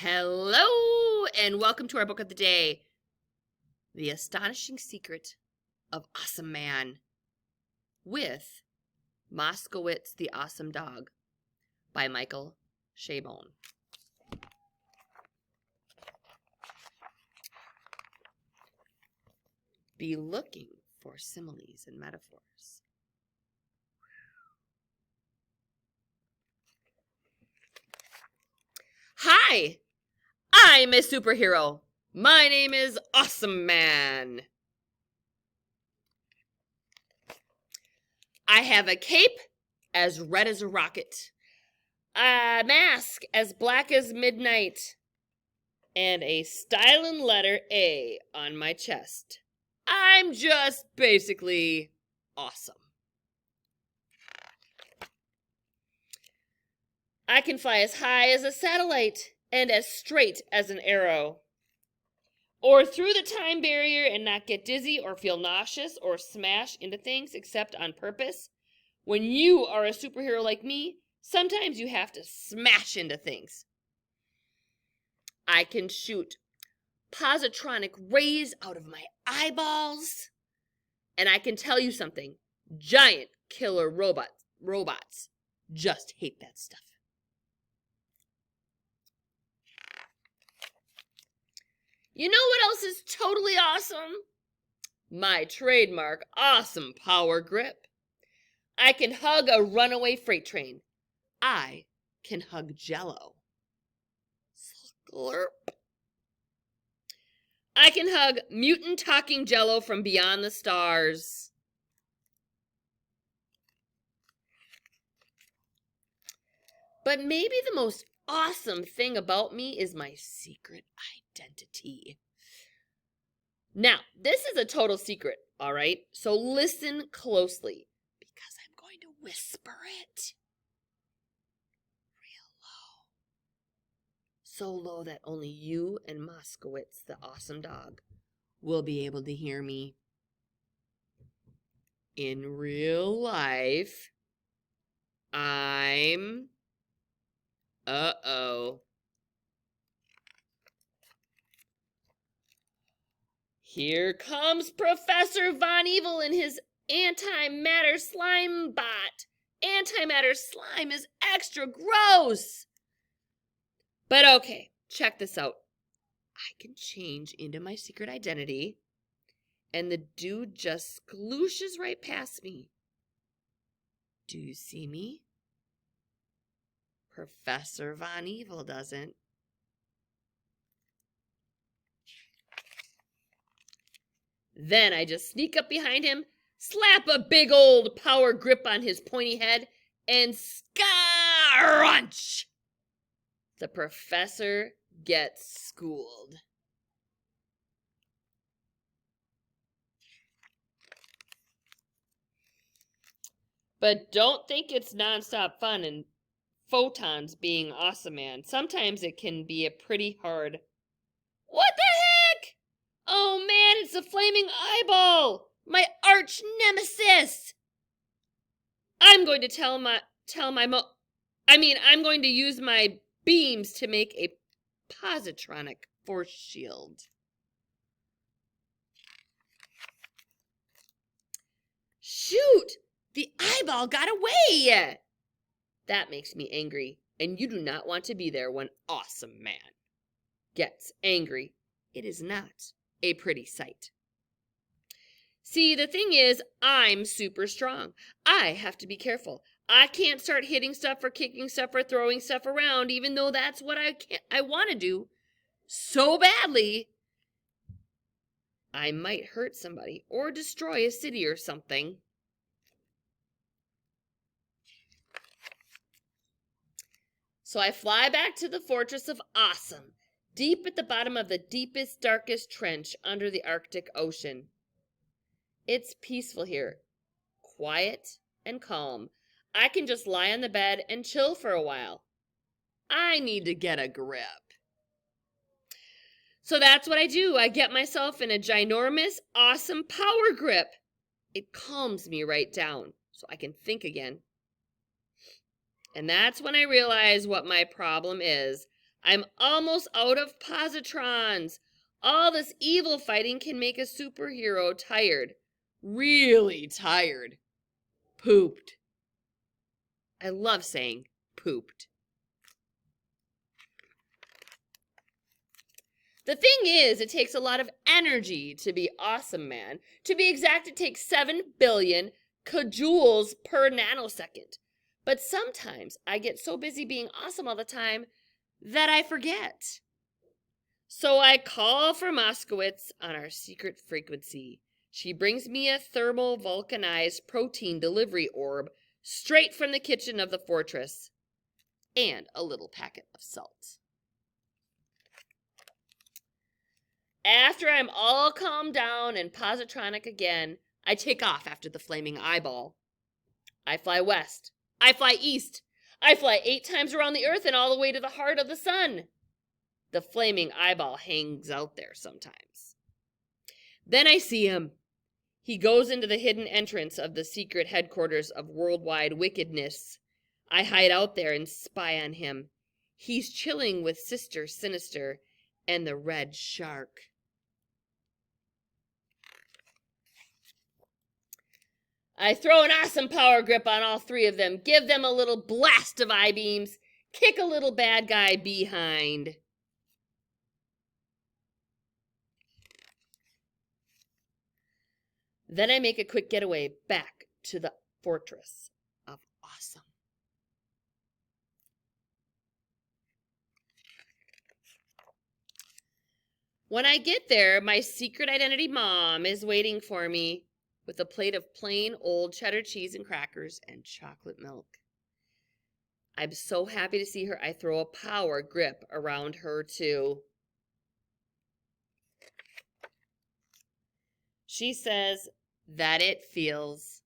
Hello, and welcome to our book of the day, The Astonishing Secret of Awesome Man, with Moskowitz the Awesome Dog by Michael Chabon. Be looking for similes and metaphors. Hi! I'm a superhero. My name is Awesome Man. I have a cape as red as a rocket, a mask as black as midnight, and a stylin' letter A on my chest. I'm just basically awesome. I can fly as high as a satellite and as straight as an arrow, or through the time barrier and not get dizzy or feel nauseous or smash into things except on purpose. When you are a superhero like me, sometimes you have to smash into things. I can shoot positronic rays out of my eyeballs, and I can tell you something, giant killer robots just hate that stuff. You know what else is totally awesome? My trademark awesome power grip. I can hug a runaway freight train. I can hug Jell-O. Slurp. I can hug mutant talking Jell-O from beyond the stars. But maybe the most awesome thing about me is my secret identity. Now, this is a total secret, all right? So listen closely, because I'm going to whisper it real low. So low that only you and Moskowitz, the awesome dog, will be able to hear me. In real life, I'm... Here comes Professor Von Evil and his antimatter slime bot. Antimatter slime is extra gross. But okay, check this out. I can change into my secret identity, and the dude just sklooshes right past me. Do you see me? Professor Von Evil doesn't. Then I just sneak up behind him, slap a big old power grip on his pointy head, and scrunch! The professor gets schooled. But don't think it's nonstop fun and photons being awesome, man. Sometimes it can be a pretty hard... What the heck? Oh man, it's a flaming eyeball! My arch nemesis! I'm going to I'm going to use my beams to make a positronic force shield. Shoot! The eyeball got away! That makes me angry, and you do not want to be there when Awesome Man gets angry. It is not a pretty sight. See, the thing is, I'm super strong. I have to be careful. I can't start hitting stuff or kicking stuff or throwing stuff around, even though that's what I want to do so badly. I might hurt somebody or destroy a city or something. So I fly back to the Fortress of Awesome, deep at the bottom of the deepest, darkest trench under the Arctic Ocean. It's peaceful here, quiet and calm. I can just lie on the bed and chill for a while. I need to get a grip. So that's what I do. I get myself in a ginormous, awesome power grip. It calms me right down so I can think again. And that's when I realize what my problem is. I'm almost out of positrons. All this evil fighting can make a superhero tired. Really tired. Pooped. I love saying pooped. The thing is, it takes a lot of energy to be awesome, man. To be exact, it takes 7 billion kajoules per nanosecond. But sometimes I get so busy being awesome all the time that I forget. So I call for Moskowitz on our secret frequency. She brings me a thermal vulcanized protein delivery orb straight from the kitchen of the fortress and a little packet of salt. After I'm all calmed down and positronic again, I take off after the flaming eyeball. I fly west. I fly east. I fly 8 times around the earth and all the way to the heart of the sun. The flaming eyeball hangs out there sometimes. Then I see him. He goes into the hidden entrance of the secret headquarters of worldwide wickedness. I hide out there and spy on him. He's chilling with Sister Sinister and the Red Shark. I throw an awesome power grip on all 3 of them, give them a little blast of eye beams, kick a little bad guy behind. Then I make a quick getaway back to the fortress of awesome. When I get there, my secret identity mom is waiting for me with a plate of plain old cheddar cheese and crackers and chocolate milk. I'm so happy to see her, I throw a power grip around her too. She says that it feels